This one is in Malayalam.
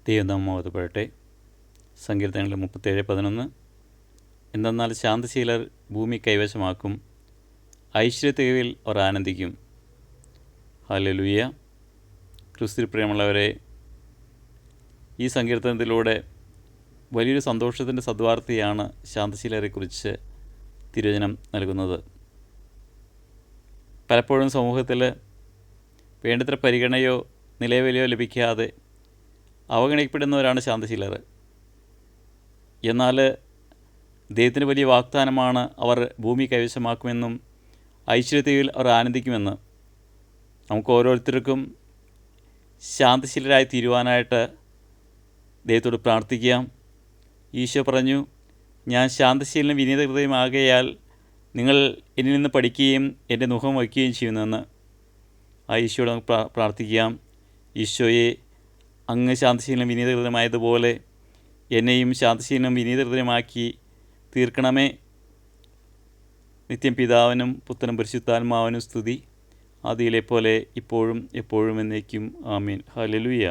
ദൈവനാമം മഹത്വപ്പെടട്ടെ. സങ്കീർത്തനങ്ങൾ 37:11. എന്തെന്നാൽ ശാന്തശീലർ ഭൂമി കൈവശമാക്കും, ഐശ്വര്യത്തികവിൽ അവർ ആനന്ദിക്കും. ഹല്ലേലൂയ. ക്രിസ്തുവിൽ പ്രിയമുള്ളവരെ, ഈ സങ്കീർത്തനത്തിലൂടെ വലിയൊരു സന്തോഷത്തിൻ്റെ സദ്വാർത്തയാണ് ശാന്തശീലരെക്കുറിച്ച് തിരുവചനം നൽകുന്നത്. പലപ്പോഴും സമൂഹത്തിൽ വേണ്ടത്ര പരിഗണനയോ നിലവിലയോ ലഭിക്കാതെ അവഗണിക്കപ്പെടുന്നവരാണ് ശാന്തശീലർ. എന്നാൽ ദൈവത്തിന് വലിയ വാഗ്ദാനമാണ്, അവർ ഭൂമി കൈവശമാക്കുമെന്നും ഐശ്വര്യത്തിൽ അവർ ആനന്ദിക്കുമെന്ന്. നമുക്ക് ഓരോരുത്തർക്കും ശാന്തശീലരായി തീരുവാനായിട്ട് ദൈവത്തോട് പ്രാർത്ഥിക്കാം. ഈശോ പറഞ്ഞു, ഞാൻ ശാന്തശീലനും വിനീത ഹൃദയമാകയാൽ നിങ്ങൾ എന്നിൽ നിന്ന് പഠിക്കുകയും എൻ്റെ മുഖം വയ്ക്കുകയും ചെയ്യുന്നതെന്ന്. ആ ഈശോയോട് നമുക്ക് പ്രാർത്ഥിക്കാം. ഈശോയെ, അങ്ങ് ശാന്തശീലനും വിനീത ഹൃദയമായതുപോലെ എന്നെയും ശാന്തശീലനും വിനീത ഹൃദയമാക്കി തീർക്കണമേ. നിത്യം പിതാവിനും പുത്രനും പരിശുദ്ധാത്മാവിനും സ്തുതി, ആദിയിലെ പോലെ ഇപ്പോഴും എപ്പോഴും എന്നേക്കും. ആമീൻ. ഹല്ലേലൂയ.